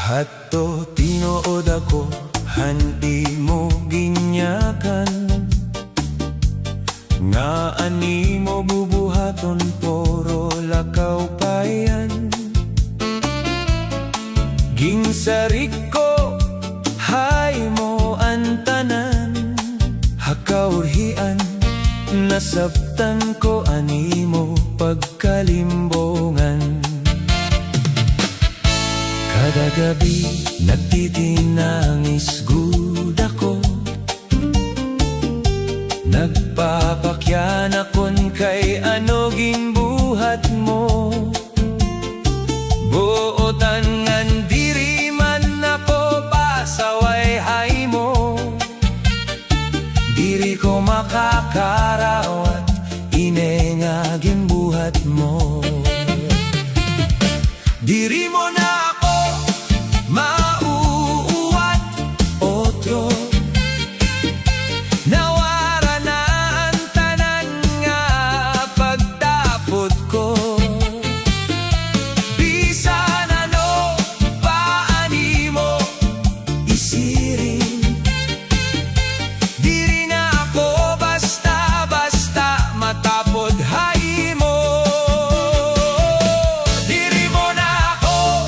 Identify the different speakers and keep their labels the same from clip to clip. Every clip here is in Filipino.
Speaker 1: Hadto tinuod ako, handi mo ginyakan. Nga ani mo bubuhaton, poro lakaw payan. Ginsarik ko, hay mo antanan. Hakaurhian, nasabtan ko ani mo pagkalimbongan. Kada gabi nagtitinangis gud ako, nagpapakyan akon kay ano ginbuhat mo. Buotan ngan diri man ako pasaway hay mo. Diri ko makakarawat ine nga ginbuhat mo. Diri mo na ako mauuwat otro. Nawara na ang tanan nga pagtapot ko. Bisan ano paani mo isirin. Diri na ako basta-basta matapod hay mo. Diri mo na ako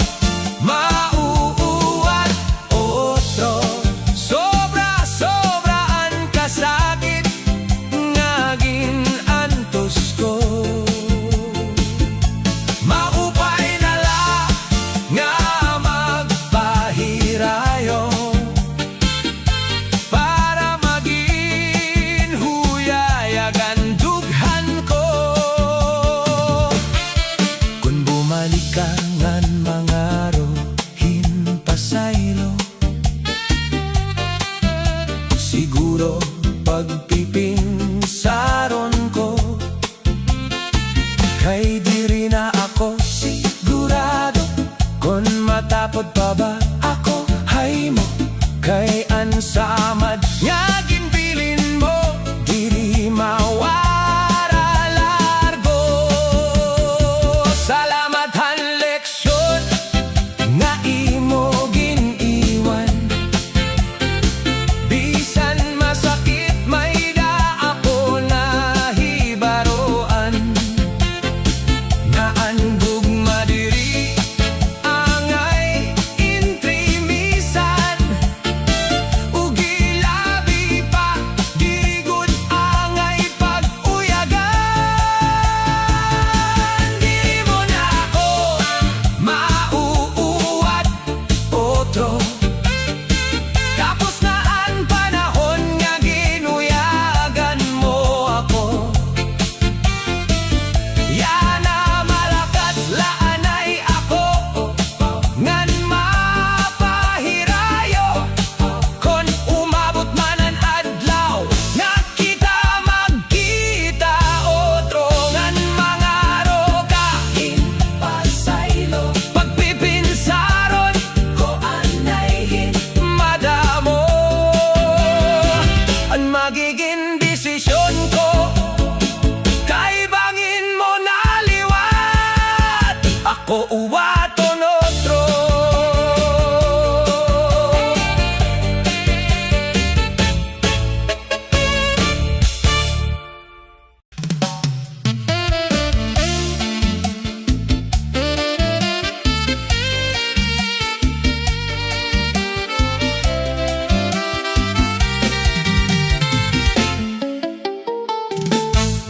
Speaker 1: mauuwat otro. Sobra-sobra ang kasakit nga ginantos ko. Maupay na la nga magpahirayo para maging huyayag ang dughan ko. Kung bumalik ka ngan mangaro hinpasaylo, siguro pagpipinsaron ko. Kay diri na ako sigurado, kung matapod pa ba ako hay mo. Kay ansamad nga ginbilin mo, diri mawara largo. Salamat han leksyon nga imo giniwan. Bisan masakit may da ako nahibaroan. Nga ang gugma diri angay intrimisan. Ugi labi pa diri gud angay pag-uyagan. Diri mo na ako mauuwat otro. Tapos na ang panahon nga ginuyagan mo ako. Yana malakat laanay ako ngan mapahirayo. Kon umabot man ang adlaw nga kita magkita otro. Ngan mga roga hinpasaylo, pagpipinsaron ko anay madamo. Ang magiging desisyon ko kay bangin mo naliwat. Ako uwaton otro.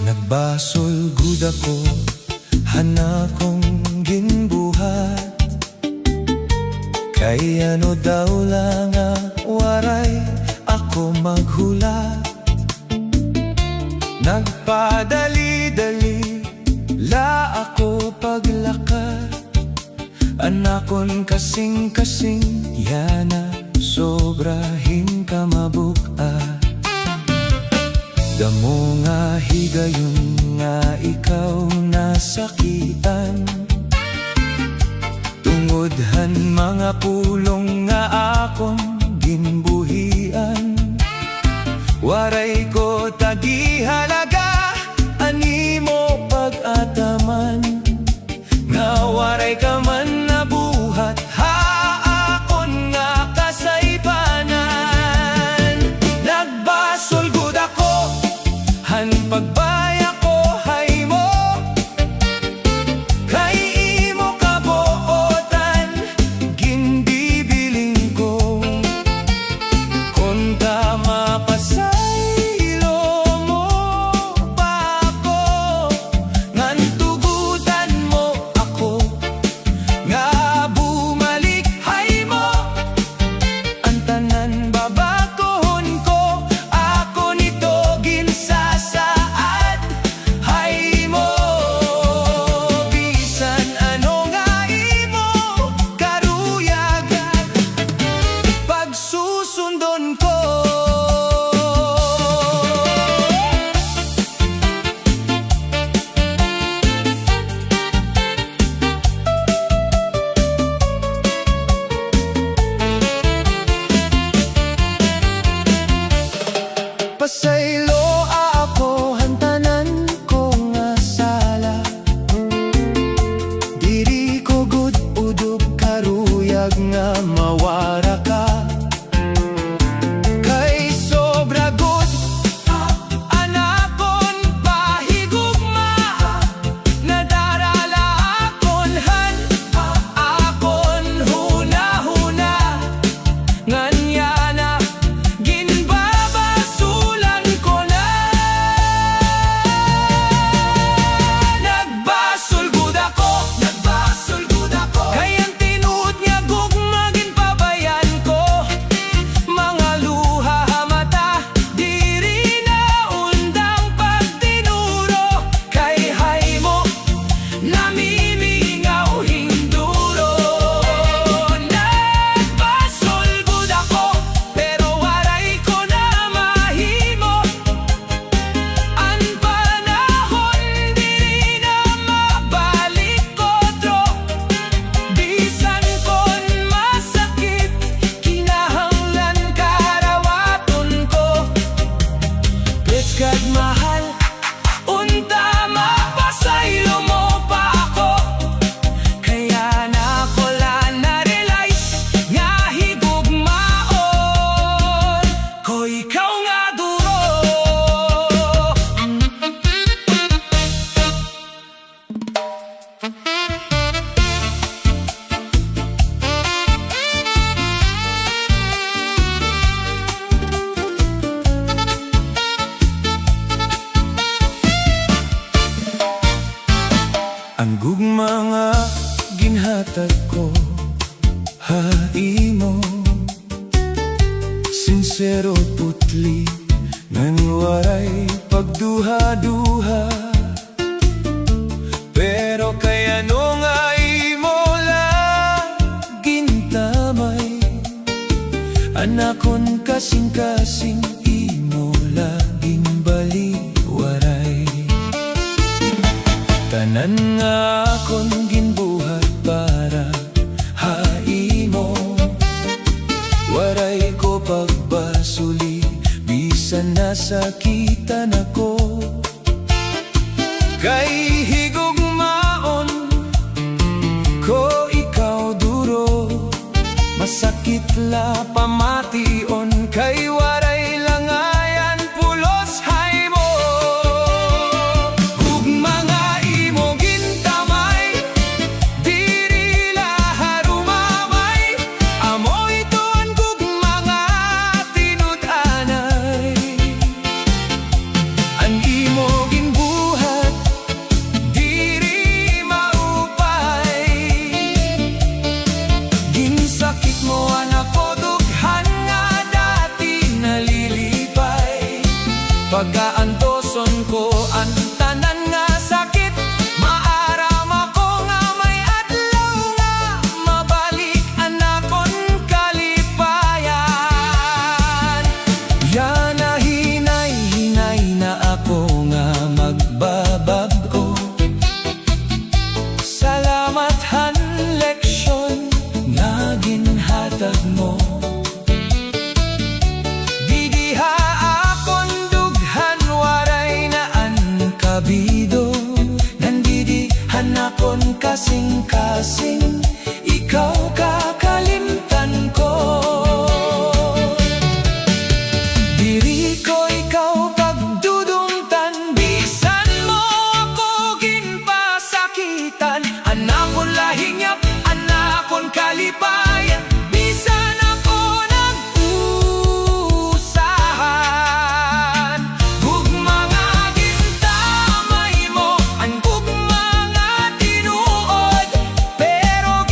Speaker 1: Nagbasol gud ako, hana kong ginbuhat. Kay ano daw lang nga waray ako maghulat. Nagpadali-dali la ako paglakad. Anakon kasing-kasing yana sobrahin ka mabukat. Damo nga higayon nga ikaw nasakitan. Tungodhan mga pulong nga akong ginbuhian. Waray ko tagihalaga, ani mo pag-ataman. Nga waray ka man nabuhat, haak kag nga mawara ka. Kay sobra good anakon pahigugma, nadarala akonhan akon huna-huna. Nganya na ginbabasulan ko na, nagbasol gud ako kayang tinuod niya gugma ginpabayan ko. Mga luha mata diri na undang pagtinuro, kay haymo namimingaw hinduro. Nagbasol gud ako pero waray ko na mahimo, ang panahon diri na mabalik kodro. Bisan kon masakit kinahanglan karawaton ko. Bitch kag mahal unta mapasaylo mo pa ako, kaya na ko lang na-realize nga higugmaon ko ikaw nga duro. Ang gugma nga ginhatag ko haimo, sincero putli ngan waray pagduha-duha. Pero kaya no nga imo lang gintamay, anakon kasing-kasing imo laging baliwaray. Tanan nga akon ginbuhat para haimo, waray ko pagbasuli bisan nasakitan ako. Kay higugmaon ko ikaw duro, masakit la pamation kay waray langayan pulos haymo. Gugma nga imo gintamay diri la rumamay, amoy tuon gugma nga tinud-anay. Ang imo ginbuhat diri maupay, ginsakit mo anak ko dughan nga dati nalilipay. Pagkaantoson ko ang tanan nga sakit, maaram ako nga may adlaw nga mabalik anakon kalipayan. Yan na hinay-hinay na ako nga magbabag-o. Salamat han leksyon nga ginhatag mo. Didiha akon dughan waray na an kabido, nandidihan akon kasing-kasing ikaw kakalimtan ko. Diri ko ikaw pagdudungtan, bisan mo ako ginpasakitan. Anakon lahingyap, anakon kalipayan, bisan ako nag-usahan. Gugma nga gintamay mo, ang gugma nga tinuod, pero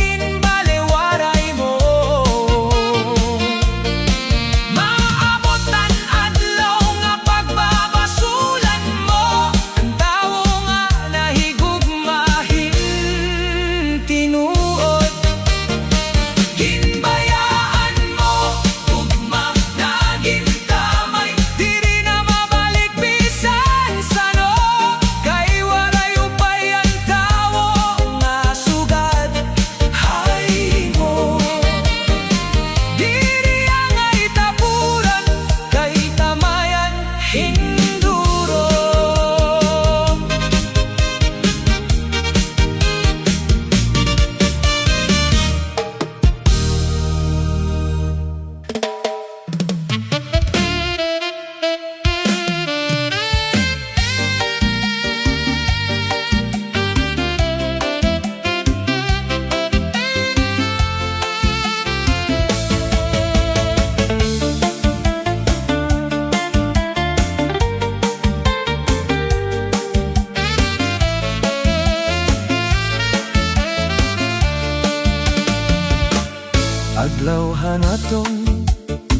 Speaker 1: Adlaw hanatong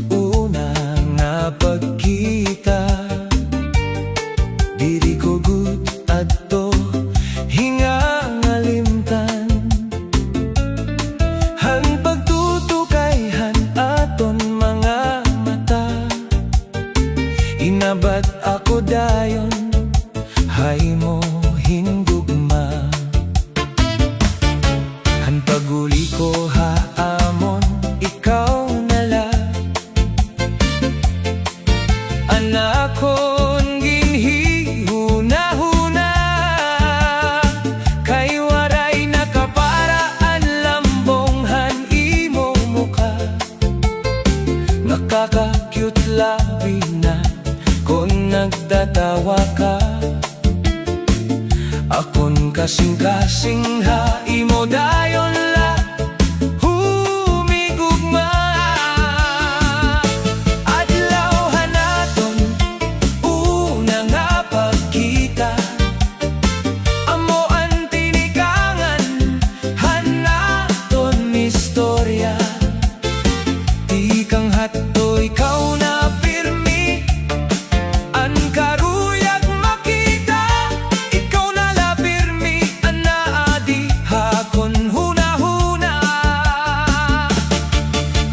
Speaker 1: una nga pagkita, diri ko gud adto hinga nga limtan. Han pagtutukayhan aton mga mata, inabat ako dayon haymo hindugma. Han paguli ko haamon ikaw nala, anakon ginhihuna-huna, kay waray nakaparaan lambonghan imong muka. Nakaka-cute labi na kung nagtatawa ka, akon kasing-kasing ha imo dayon la humigugma. Adlaw hanaton una nga pagkita, amo ang tinikangan hanaton istorya. Di kang hatto ikaw na pirmi, an karuyag makita, ikaw na la pirmi, an naadi hakon huna-huna.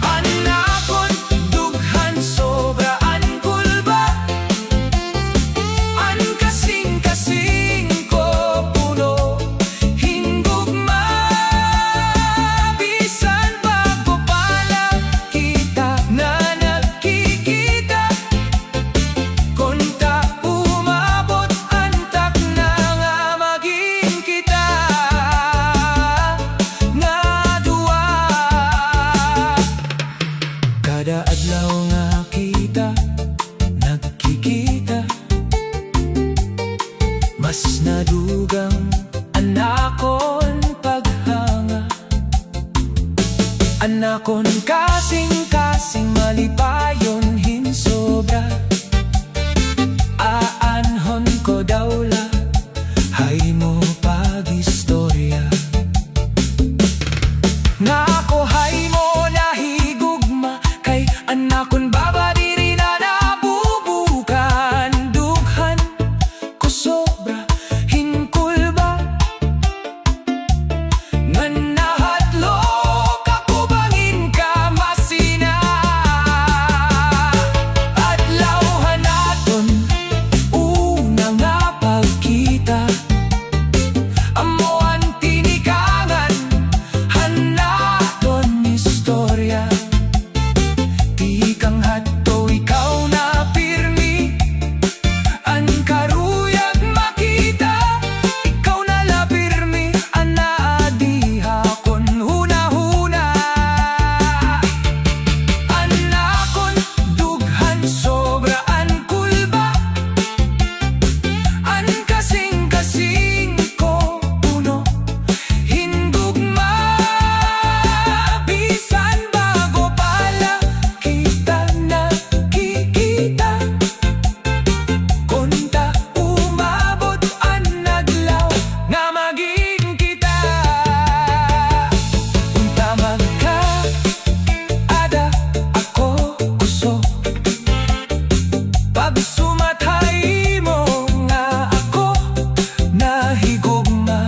Speaker 1: Anakon dughan sobra an kulba, an kasing-kasing ko puno hingugma. Bisan bago pala kita na nagkikita, konta umabot antak na nga maging kita nga duwa. Kada adlaw nga kita nagkikita, mas nadugang anakon paghanga. Anakon kasing-kasing malipayon hinsobra, aanhon ko dawla haymo pag-istorya. Nga ako haymo nahigugma, kay anakon baba diri na nabubukan. Dughan ko sobra hinkulba, nga nahadlok ako bangin ka masina. Adlaw hanaton una nga pagkita, amo ang tinikangan hanaton istorya. Di kang hatto ikaw na pirmi, an karuyag makita, ikaw na la pirmi, an naadi hakon huna-huna. Anakon dughan sobra an kulba, an kasing-kasing ko puno hindugma. Bisan bago pala kita nakikita, konta umabot an adlaw nga maging kita. Unta magka ada ako kuso, pag sumatay mo nga ako nahigugma,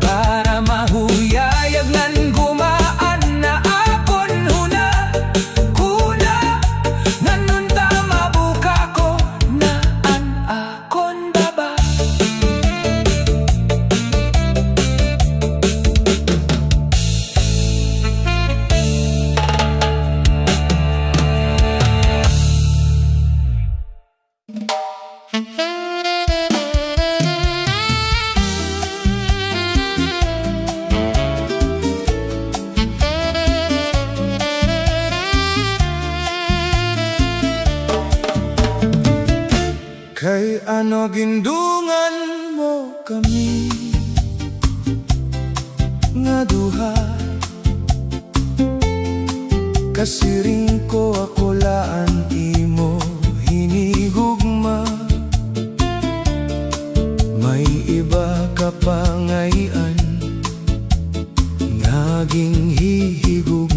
Speaker 1: para mahuyayag nan gumaan na akon huna kuna. Nanunta mabuka ko na an akon baba. Kay ano gindungan mo kami nga duha, kasiring ko ako laan imo hinigugma. May iba ka pa ngayon, ngaging hihigugma.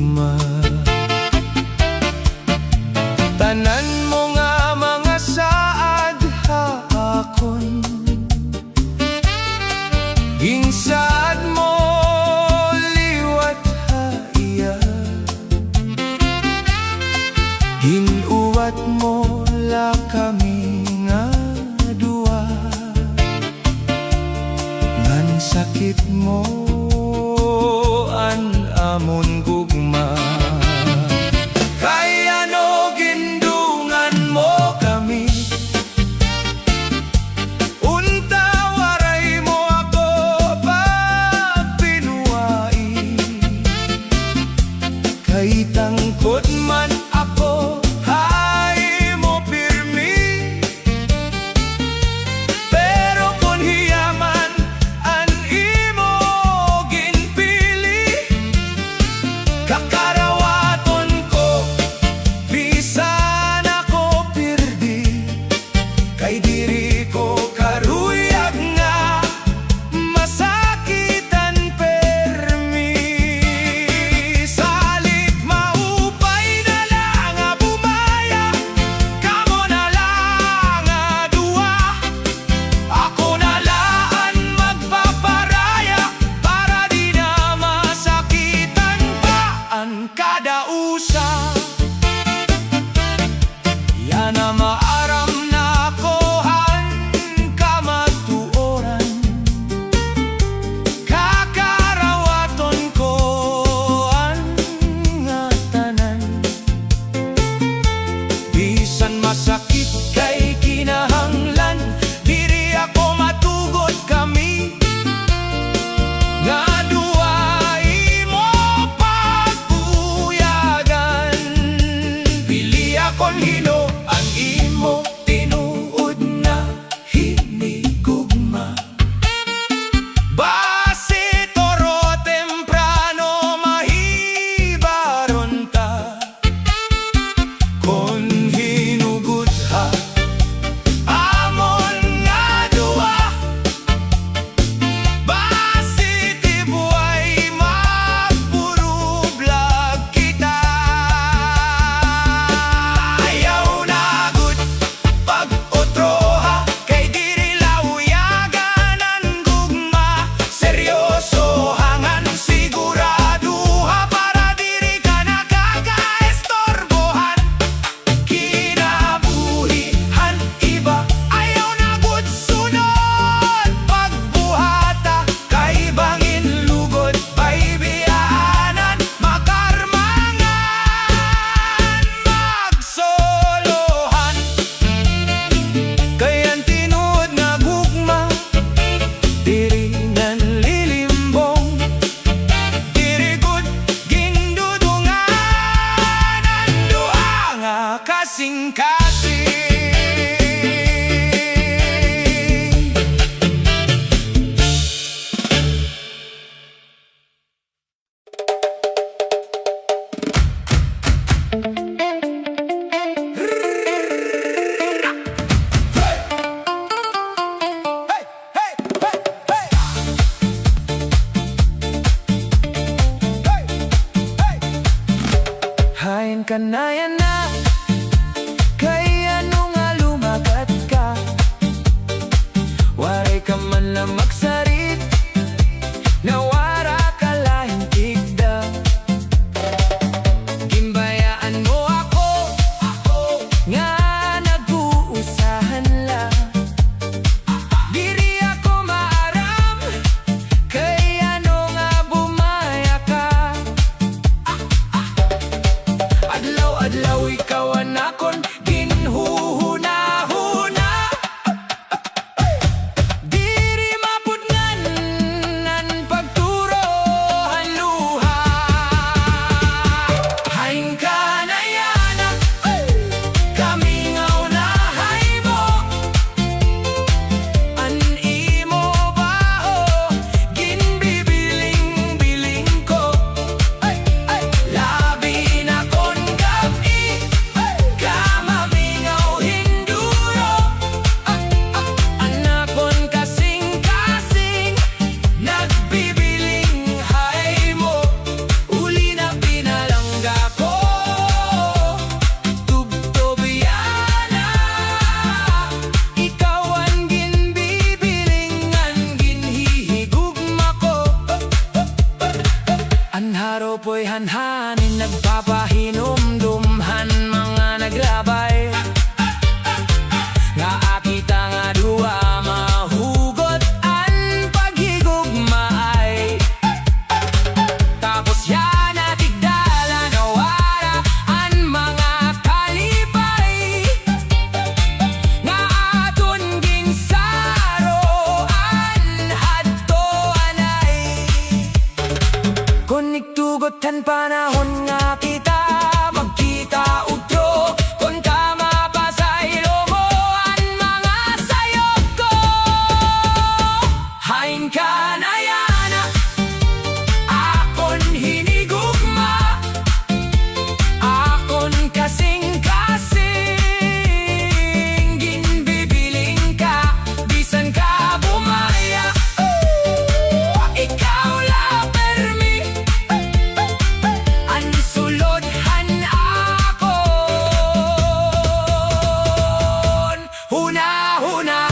Speaker 1: Kaya no gindungan mo kami, unta waray mo ako pag pinuwai. Kay tangkod man ako, hay mo pirmi. Pero kung hiyaman an imo ginpili, kakarawaton ko bisan ako pirdi. Kay diri ko karuyag nga masakitan permi. Salit maupay na lang nga bumaya, kamo na lang nga duwa. Ako na laan magpaparaya para di na masakitan pa ang kada usa. Yan na maaram na kohan kamatuoran, kakarawaton ko ang nga tanan. Bisan masakit kay kinahanglan, diri ako matugod kami. Nga duway mo pagbuyagan, pili akong hino ang imo tinuod na hinigugma. Base toro temprano mahibaron ta, kon hinugot ha amon nga duwa. Base tibuay magpurublag kita. Ayaw na gud pag-otroha, kay diri lawyagan ang gugma. Seryoso hangan siguraduha para diri ka nakakaestorbohan. Kinabuhihan iba, ayaw na gud sunod pagbuhata. Kay bangin lugod pa'y biyaanan, makarmangan magsolohan. Kay ang tinuod nga gugma, diri nan lilimbong. Diri gud gindudungan ang duha nga kasing-kasing. Hain kanayan na, kay ano nga lumagat ka. Waray ka man lang magsarit, nawara ka lahing tigda. Gimbayaan mo ako, nga nag-uusahan lang. Diri ako maaram, kay ano nga bumaya ka. Adlaw-adlaw ikaw ang akon ginhuhuna-huna. Diri mapudngan ang pagturo ang luha. Haing ka na yana, kami nga unahay mo. An imo baho, ginbibiling-biling ko. Labi na kon gabi, kamamingaw hinduro. Anakon kasing-kasing, nagbibiling hay mo. Uli na pinalangga ko, tubtobyana. Ikaw ang ginbibiling, ang ginhihigugma ko. Ang haropo'y hanhanin, nagpapahinumdumhan mga naglabay. Nga akita nga duwa, mahugot ang paghigugmaay. Tapos yan natigdala Hinaon nga kita magkita utro kon tama pa sa ilo mo ang mga sayop ko. Hain ka na yana akon hinigugma, akon kasing-kasing ginbibiling ka bisan ka bumaya. Ikaw la permi ang sulodhan akon huna-huna.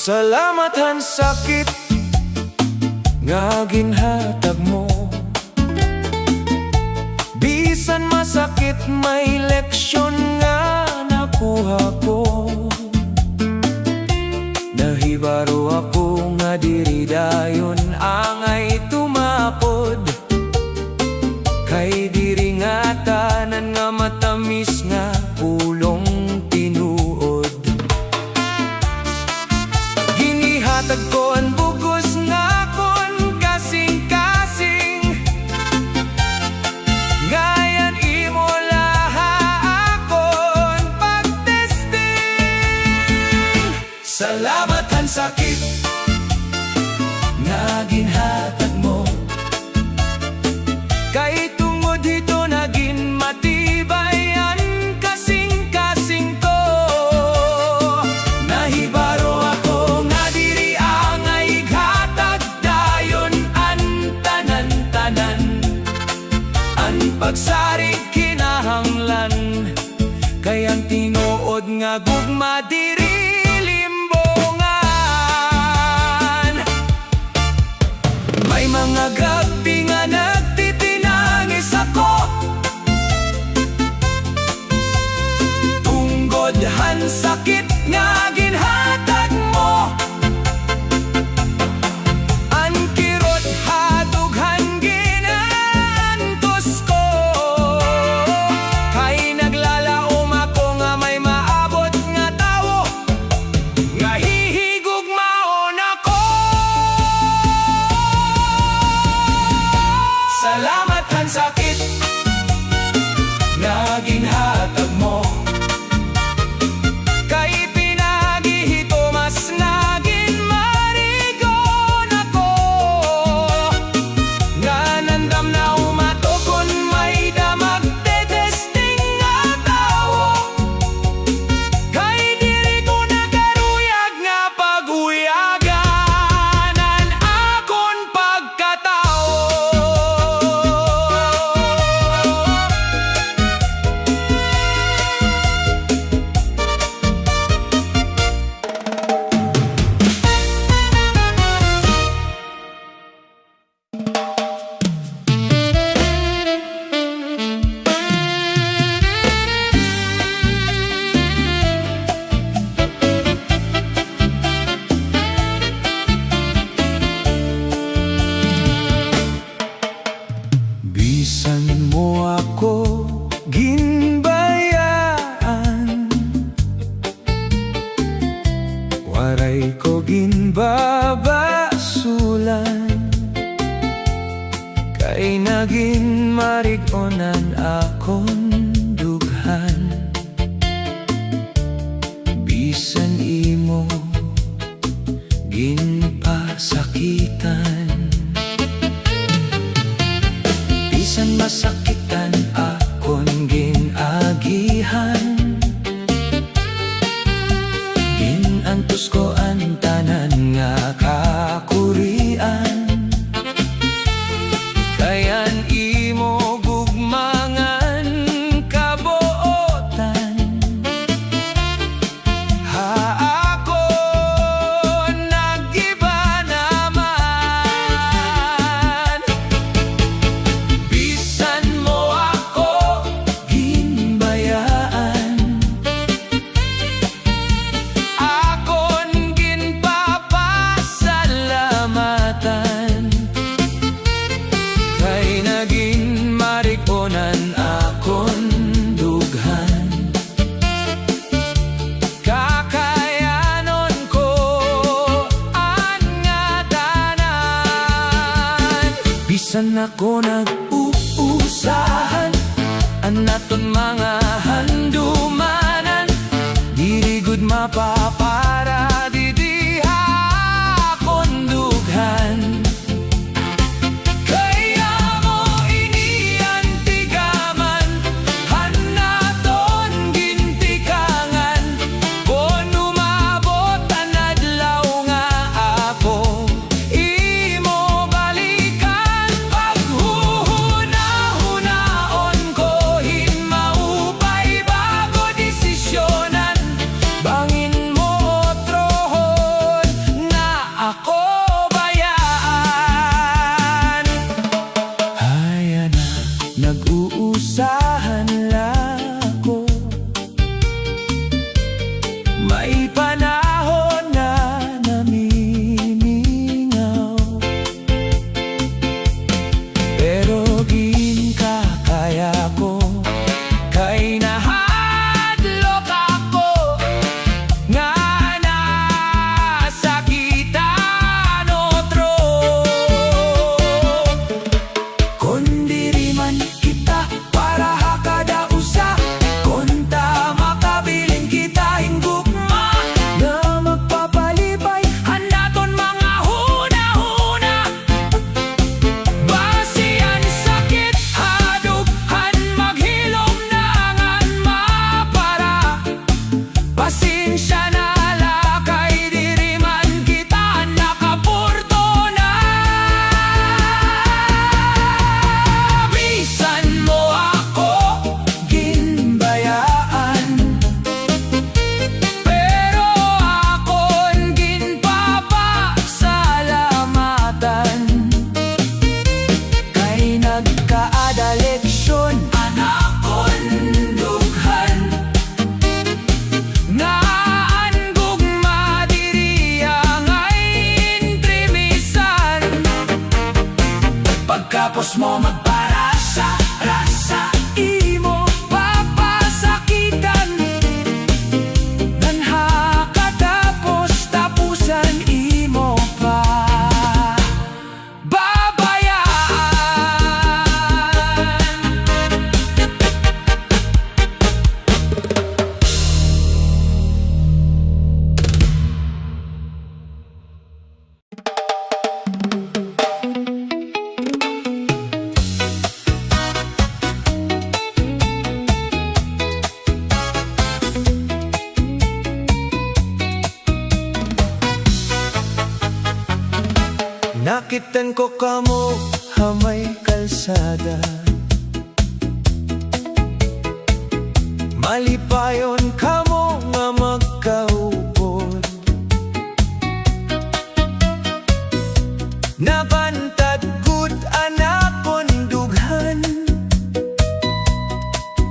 Speaker 1: Salamat han sakit nga ginhatag mo, bisan masakit may leksyon nga nakuha ko. Nahibaro ako nga diri dayon angay tumakod, kay diri nga tanan nga matamis nga pulong tinuod. Ginihatag ko ang bugos nga kon kasing-kasing, gayan imo laha akon pagtesting. Salamat han sakit nga ginhatag mo, kay tungod dito naging matibay ang kasing-kasing ko. Nahibaro ako nga diri angay hatag dayon ang tanan-tanan, ang pagsarig kinahanglan, kay ang tinuod nga gugma diri limbongan. May mga gabi nga nagtitinangis ako, tunggod han sakit nga ginhatag mo. Ang kirot hatughan ginantos ko, kay naglalaom ako nga may maabot nga tawo nga hihigugmaon ako. Salamat han sakit nga ginhatag mo, kay pinagihito mas naging marigon ako, nga nandam na umatokon may damag tetesting nga tawo, kay diri ko nakaruyag nga paguyaganan akon pagkatao. Bisan mo ako ginbayaan, waray ko ginbabasulan, kay naging marigonan akon dughan. Bisan imo ginpasakitan, bisan masakitan akon ginagihan, ginantos ko ang tanan nga kakurian, kayan imo gugmangan kabuotan. Ha ako nagiba naman Bisan ako nag-uusahan anaton mga handumanan, dirigod mapapara didiha akong dughan. Kaya mo iniantigaman hanaton gintikangan, kung umabot ang adlaw nga ako imo balikan. Paghuhuna-hunaon ko hinmaupay bago desisyonan, bangin mo trohon na ako bayaan. Haya na, nag-uusahan lako, may panahon na namimingaw, pero ginkakaya ko kay nahadlok ako nga nasakitan otro. Kung diri man kita para hakada usa, kung ta makabiling kita hingugma na magpapalipay hanaton mga huna-huna. Basihan sakit hadughan maghilom na angan mapara, pasensya na lakay diri man kita nakapurto na. Bisan mo ako ginbayaan, pero akon ginpapasalamatan. Kay nagkaada leksyon anakon dughan, nga ang gugma diri angay intrimisan. Pagkapos mo magparasa, rasa imo papasakitan, ganha katapos tapusan imo pa babayaan. Nakitan ko kamo hamay kalsada, malipayon kamo nga magkaupod. Nabantad gud anakon dughan,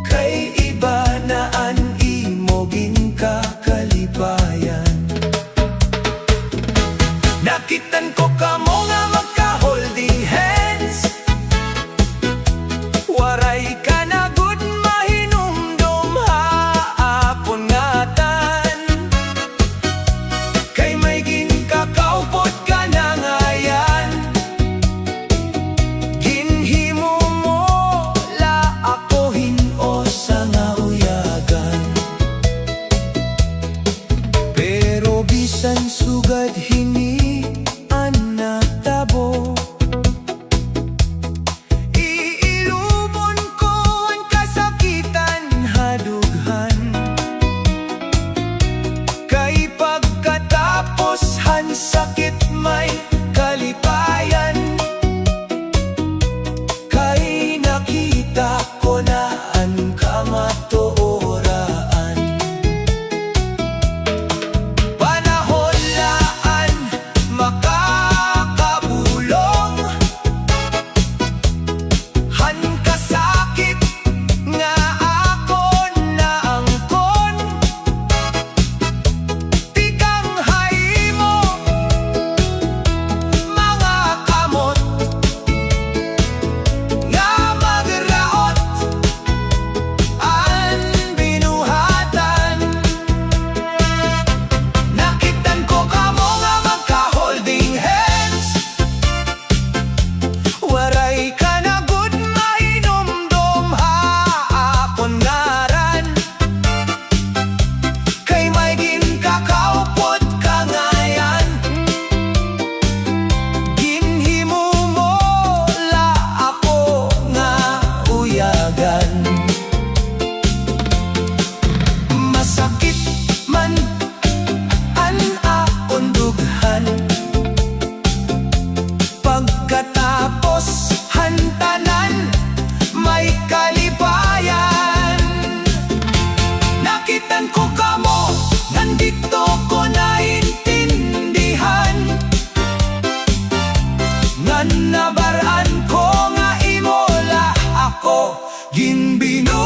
Speaker 1: kay iba na an imo ginkakalipayan. Nakitan ko kamo nga magka-holding hands, waray ka na gud mahinumdum haapon ngatan. Kay may ginkakaupod ka na ngayan, ginhimo mo la ako hinos sa nauyagan. Pero bisan sugad hini anatab nabaraan ko nga imola ako ginbinuangan.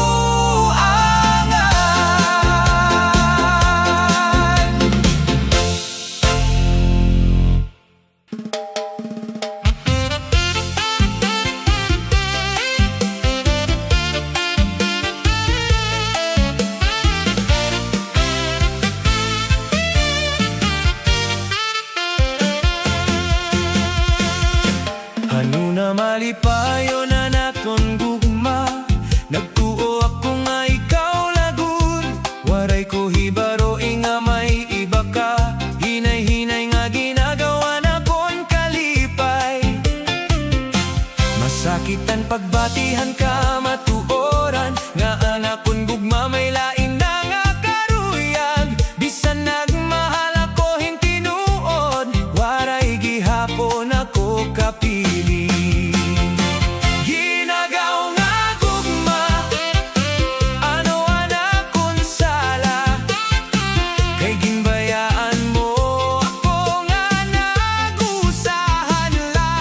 Speaker 2: Ano na malipayo na naton gugma, nagtuo ako nga ikaw lagun. Waray ko hibaro nga may iba ka, hinay-hinay nga ginagawa na kon kalipay. Masakitan pagbatihan ka matuoran, nga anak kon gugma may lain na nga karuyag. Bisan nagmahal ako hintinuod, waray gihapon ako kapili. Ginagaw nga gugma, ano anak kong sala, kay ginbayaan mo ako nga nagusahan la.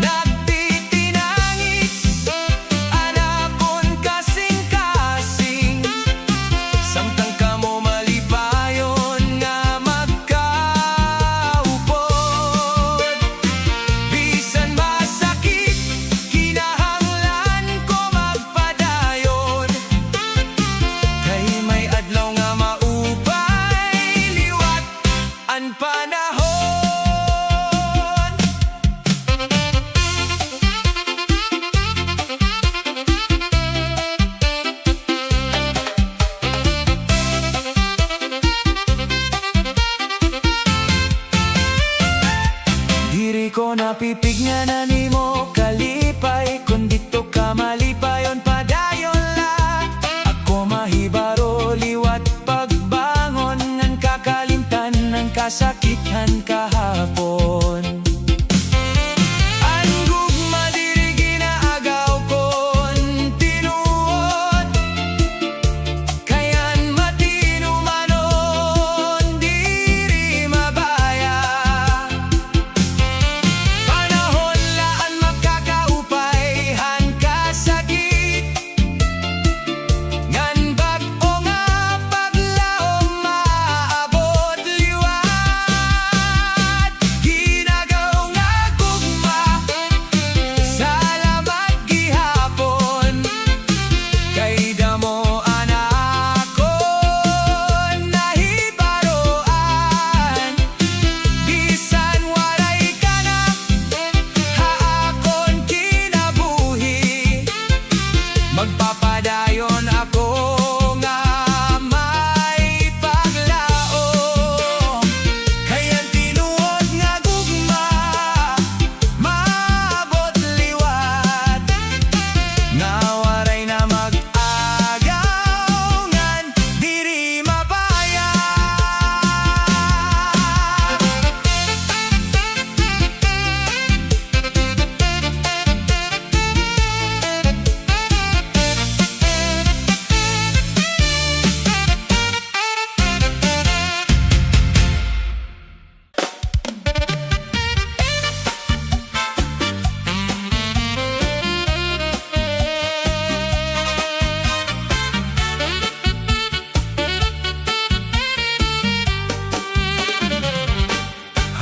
Speaker 2: Nagtitinangis, anak kong kasing-kasing, samtang kamo malipayon nga magkaupod. Bisan masakit, kinahanglan ko magpadayon, kay may adlaw nga maupay liwat ang panahon. Diri ko napipig nga na nimo kalipay, kung dito ka malipayon padayon la. Ako mahibaro liwat pagbangon, ngan kakalimtan ng kasakitan kahapon. Ang gugma diri ginaagaw kon tinuod, kayan matinumanon diri mabaya. Panahon laan magkakaupay han kasakit, ngan bag-o nga paglaom maabot liwat. Ginagaw nga gugma, salamat gihapon, kay damo anak ko nahibaroan. Bisan waray ka na, haakon kinabuhi, magpapadayon ako nga may paglaom. Kayan tinuod nga gugma, maabot liwat, nga waray na mag-agaw, ngan diri mabaya.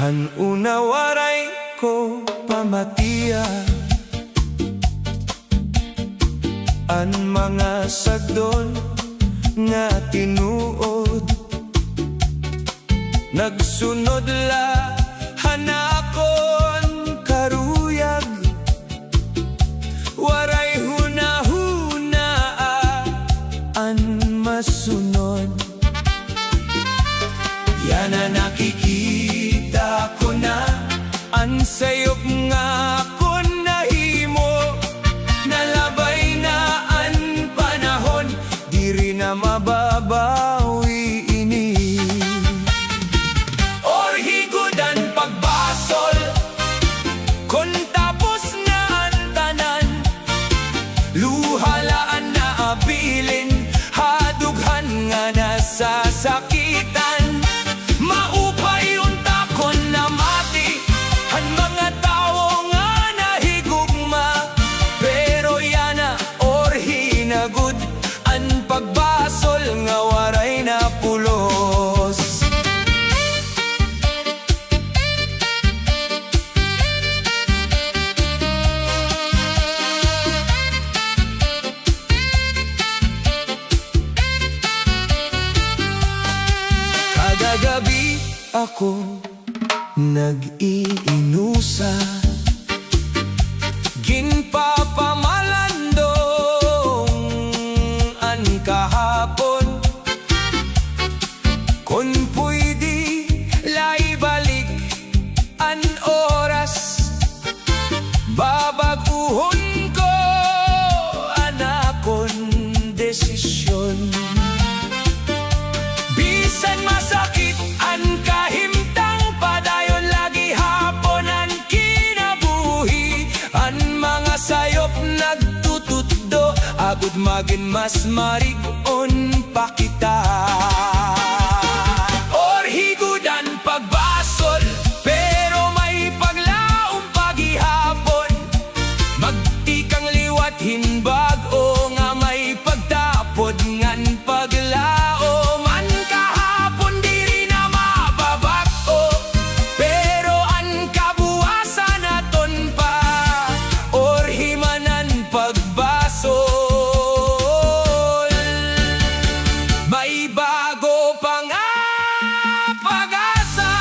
Speaker 2: Han una waray ko pamatiya, an mga sagdol nga tinuod, nagsunod la hanakon karuyag. Waray hunahunaa an masunod, yan na nakikita ko na ang sayop nga ako nahimo. Nalabay na ang panahon, diri na mababawi ini. Or higudan pagbasol, kung tapos na ang tanan, luhalaan na abilin, hadughan nga nasasakitan. Maupay unta kon na mati, han mga ako nag-iinusa, ginpapamalandong an kahapon. Kung pwede laibalik an oras, babaguhon ko anakon desisyon. Bisan masakit an kahimtang, padayon lagi hapon an kinabuhi. An mga sayop nagtutuddo, agud magin mas marigon pa kita. Or higudan pagbasol, pero may paglaom pagihapon. Magtikang liwat hinbag o nga may pagtapod ngan paglaom. An kahapon diri na mababag-o, pero an kabuwasan naton pa. Or himanan pagbasol, may bago pa nga pag-asa.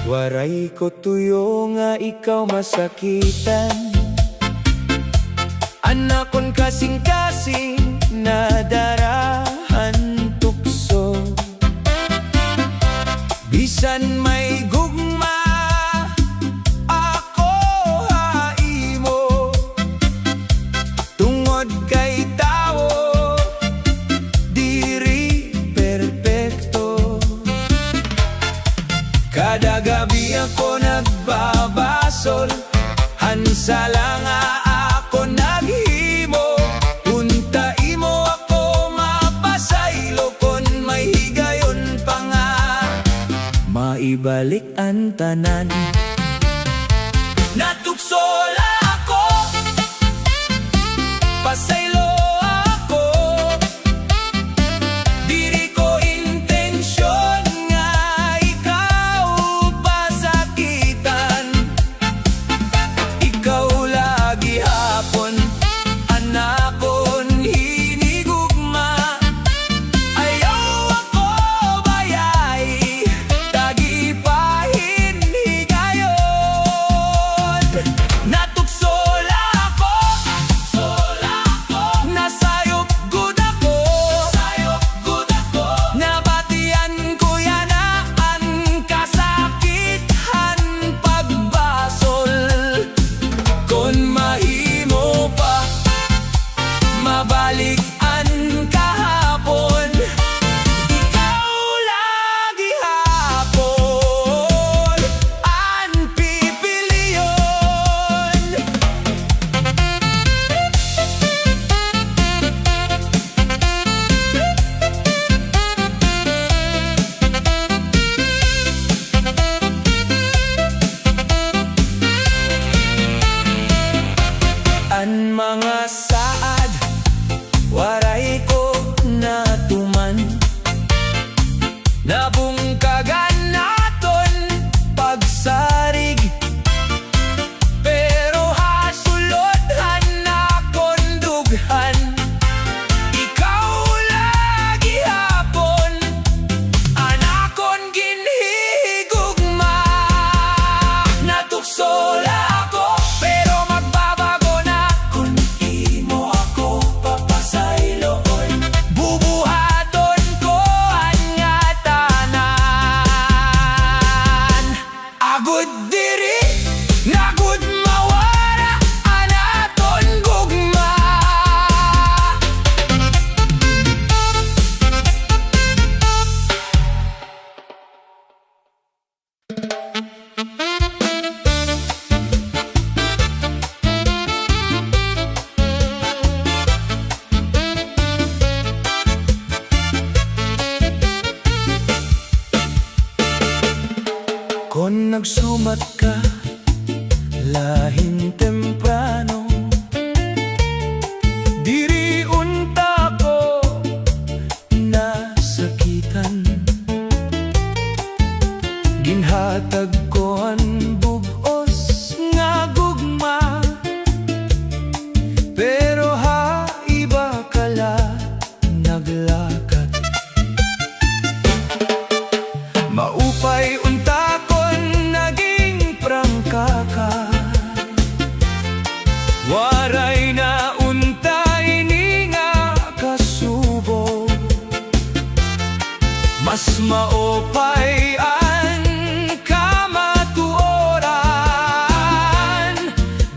Speaker 2: Waray ko tuyo nga ikaw masakitan, anakon kasing-kasing na darahan tukso. Bisan may gugma ako haimo, tungod kay tao diri perpekto. Kada gabi ako nagbabasol, hansala nga ako naghimo. Unta imo ako mapasaylo, kon may higayon pa nga maibalik ang tanan. Natuksola ako, pasaylo ako, diri ko intensyon nga ikaw pasakitan. Ikaw lagi hapon anakon hinigugma. Ayaw ako bayay, tagipahin higayon. Natuksola ako, nasayop gud ako, nabatian ko yana an kasakithan pagbasol. Kon mahimo pa mabalik an kahapon, ikaw lagi hapon an pipiliyon. An mga saad waray ko natuman, nabungkagan naton pagsarig. Pero hasulodhan nakon dughan, ikaw lagi hapon anakon ginhigugma. Natuksola ako, pero magbabago na kung imo ako papasayloon. Bubuhaton ko ang nga tanan, agud diri nagud mawara anaton gugma. Kon nagsumat ka lahing temprano, Diri unta ko nasakitan, ginhatag ko ang bugos nga gugma, pero ha iba kala naglakat. Maupay unta kon naging prangka ka, waray na unta ini nga kasubo. Mas maupay ang kamatuoran,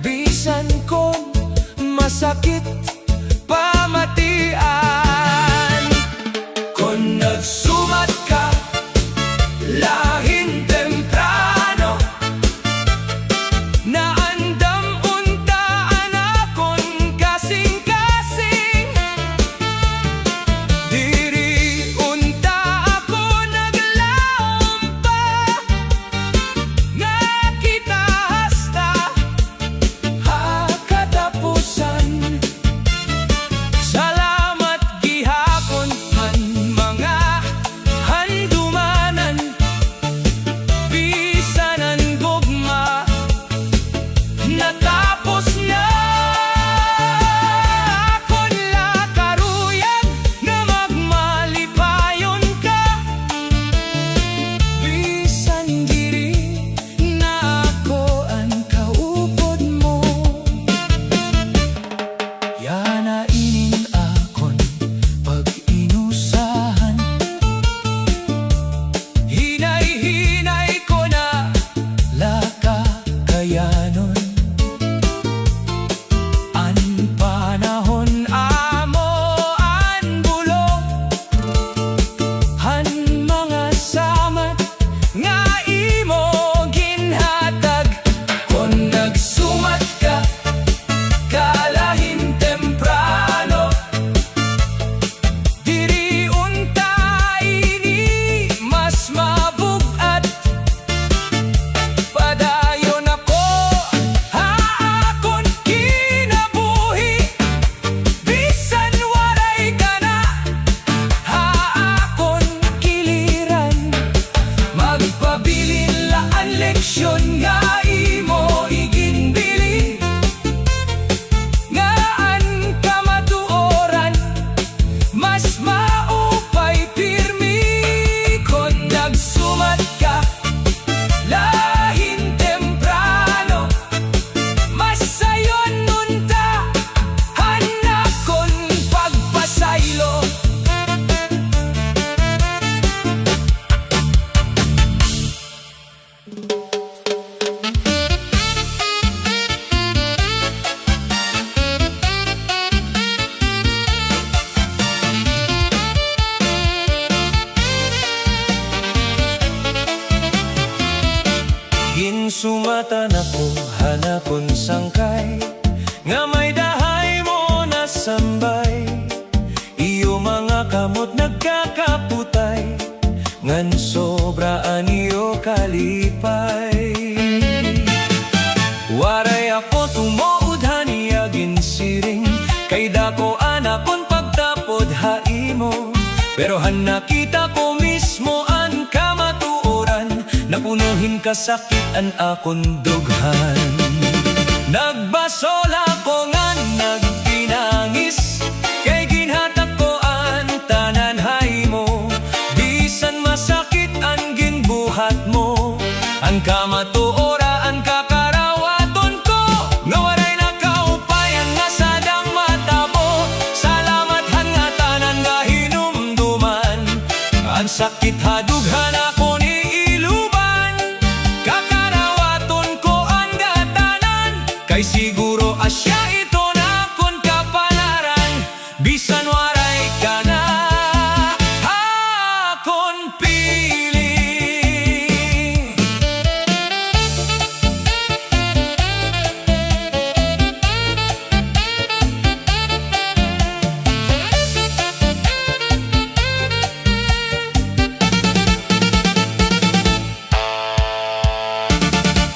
Speaker 2: bisan kon masakit pamatian. Kon nagsumat ka lahin temprano, naandam unta anakon kasing-kasing. Diri unta ako naglaom pa, nga kita hasta hakatapusan. Salamat gihapon man mga handumanan, bisan ang gugma natapos na. Akon lakaruyan nga magmalipayon ka, bisan diri na ako ang kaupod mo. Yana inin akon pag-inusahan, hinay-hinay ko na lakakayanon. An panahon amo an bulong, han mga samat nga imo ginhatag. Kon nagsumat ka kalahin temprano, diri unta ini mas mabugat. Padayon ako haakon kinabuhi, bisan waray ka na haakon kiliran. Magpabilin laan leksyon nga imo iginbili, ngaan kamatuoran mas maupay pirmi. Kon nagsumat ka lahin temprano, masayon nunta hanakon pagpasaylo. Ginsumatan ako hanakon sangkay, nga may dahay mo nasambay. Iyo mga kamot nagkakaputay, ngan sobraan iyo kalipay. Waray ako tumood haniya ginsiring, kay dako anakon pagtapod haimo. Pero han nakita ko mismo ang kamatuoran, napunuhin kasakit ang akon dughan. Nagbasol ako nga nagpinangis, kay ginhatak ko ang tanan haymo. Bisan masakit ang ginbuhat mo, ang kamatuora ang kakarawaton ko, nga waray nakaupayan nga sadang matabo. Salamat han nga tanan nga hinumduman, ang sakit hadughan ako ni iluban. Kakarawaton ko ang gatanan, kay siguro asya ito na akon kapalaran. Bisan waray ka na akon piling.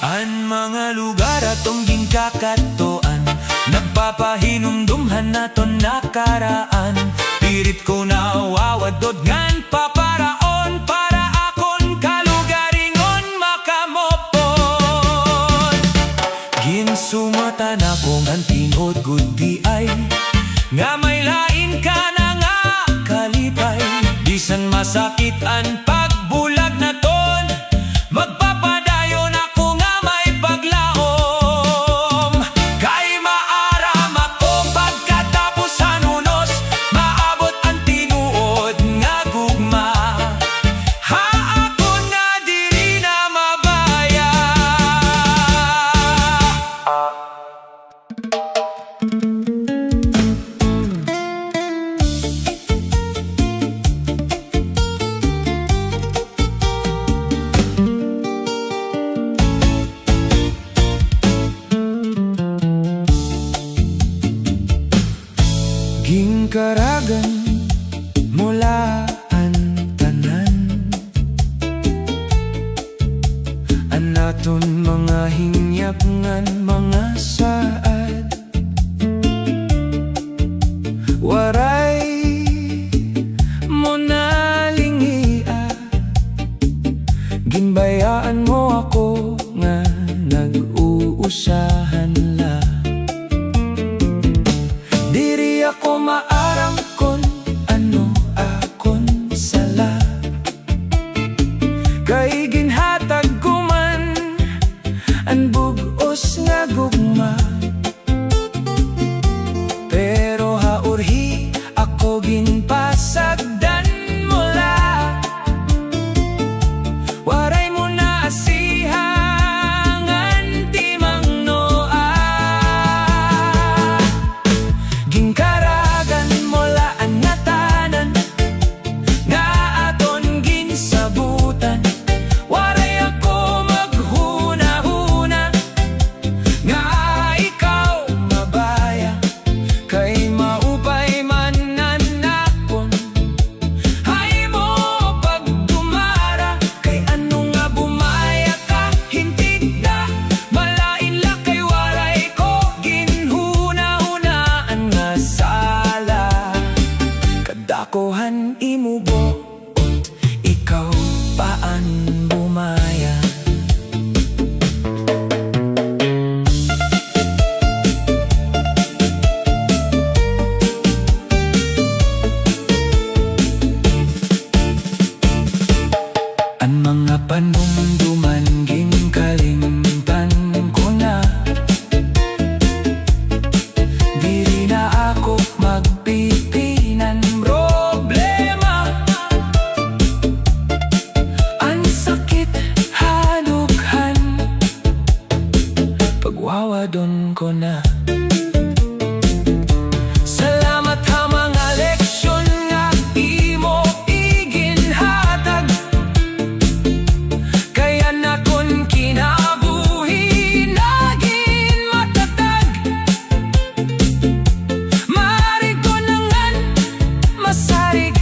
Speaker 2: Ang mga lugar atong ginakatoan, nagpapahinumdumhan na naton nakaraan. Pirit ko na wawadod ngan paparaon para akon kalugaringon makamopon. Ginsumatan akong ang tinod gudi ay nga may lain ka na nga kalipay. Bisan masakit ang pagbulag na ton, magpapadayon ako nga may paglaom. Kay maaram ako pagkatapos sa nunos, maabot ang tinuod nga gugma. Ha ako nga diri na mabaya. Gingkaragan mula ang tanan, ang naton mga hingyap ngan mga saad. Waray mo na lingia, ginbayaan mo ako nga nag-uusahan la. Diri ako maarang kon ano akon sala, kay ginhatag ko man ang bugos nga gugma. Pero haurhi ako ginpasagdan mula, waray mo na asihangan timang noa. Gingkaragan mula ang natanan nga aton ginsabutan, waray ako maghuna-huna nga ikaw mabaya. Kay maupay man nanakon, hay mo pagtumara. Kay ano nga bumaya ka, hintig na malain la. Kay waray ko ginhuna-hunaan nga sala. Kadakohan imubo, ikaw paan bumaya. Ang mga panumduman gingkalimtan ko na, diri na ako magpipinan problema. Ang sakit hadukhan, pagwawadon ko na. Salamat ha mga leksyon nga imo iginhatag, kaya nakon kinabuhi naging matatag. Marig ko na ngan masarig,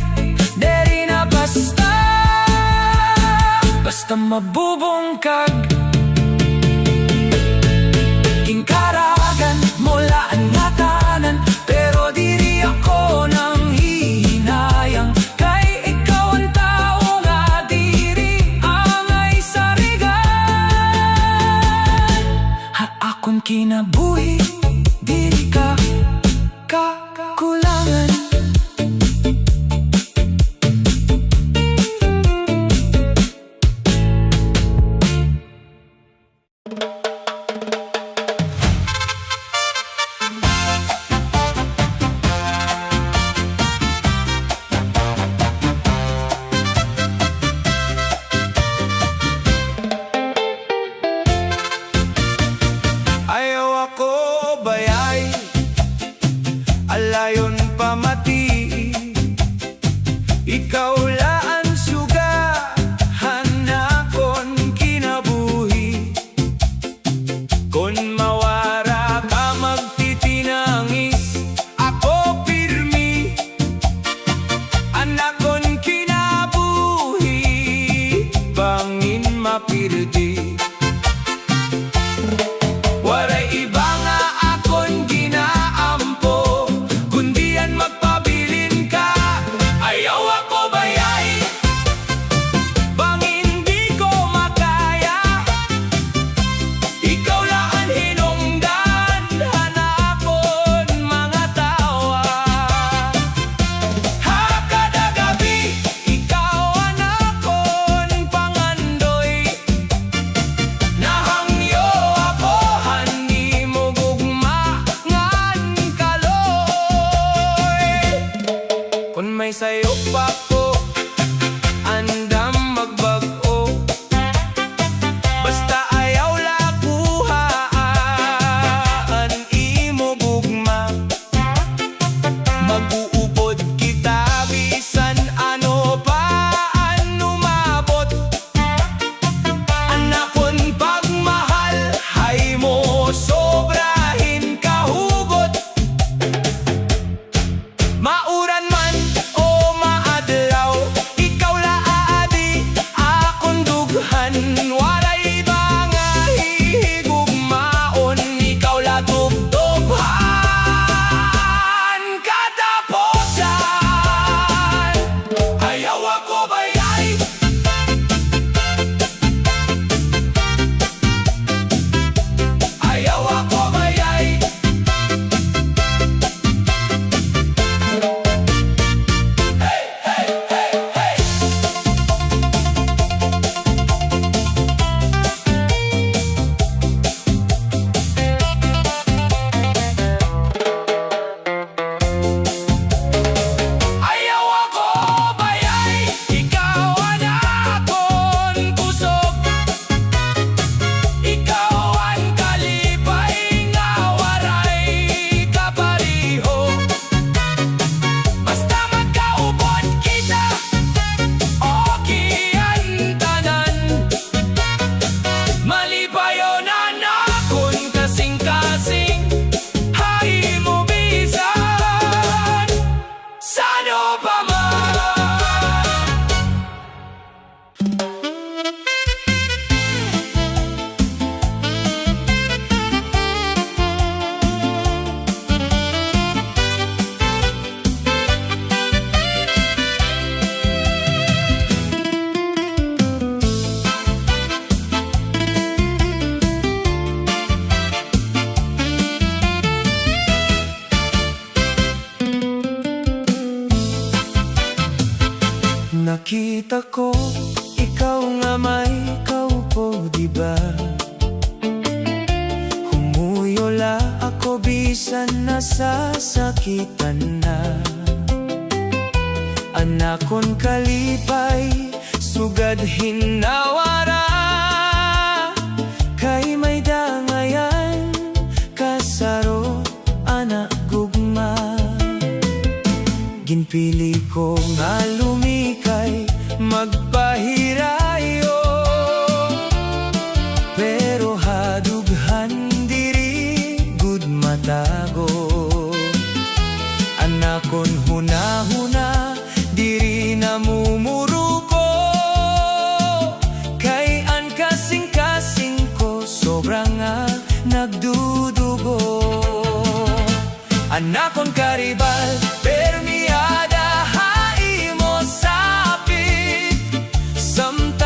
Speaker 2: deri na basta mabubungkag. Gingkaragan mula ang natanan, pero diri ako nang hihinayang. Kay ikaw ang tao nga diri angay sarigan. Ha akon kinabuhi, diri ka kakulangan.
Speaker 1: yan magpabilin ka. Ayaw ako bayay, bang hindi ko makaya. Ikaw lang ang hinungdan, hanapon mga tawa. Ha kada gabi, ikaw ang akon pangandoy. Nahangyo ako, hani mo gugma ngan kaloy. Kung may sayo pa ko, andam magbag-o. Basta ayaw lakuhaan, imo gugma. Mag-uupod kita, bisan ano pa ang umabot. Anakon pagmahal, hay mo sobrahin kahugot. Mauran man o maadlaw, ikaw laadi akong dughan. Walay ba nga hihigugmaon, ikaw la tubtubhan katapusan. Ayaw ako bayay, ayaw ako bayay. Hey, hey, hey, hey. Ayaw ako bayay, ikaw ang akon kusog. Ikaw ang kalipay nga waray kapariho. Basta magkaubod kita, okay ang tanan. Malipayonan akon kasing-kasing, hay mo bisan sano pa man.
Speaker 2: Nakita ko, ikaw nga may kaupo, diba? Humuyula ako bisan nasasakitan na. Anakon kalipay, sugad hinawara. Kay may dangayan, kasaro anak gugma. Ginpili ko nga lumikay, magpahirayo. Pero hadughan diri, gud matago. Anakon huna-huna, diri namumuruko. Kay an kasing-kasing ko, sobrang nga nagdudugo. Anakon karibal, permiada, hai mo sapit. Samtang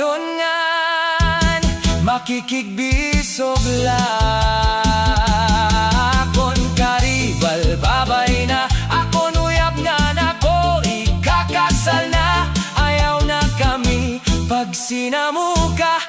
Speaker 2: dayon ngan makikigbisog lakon karibal babay na ako nuyab nga nako ikakasal na ayaw na kami pag sinamuka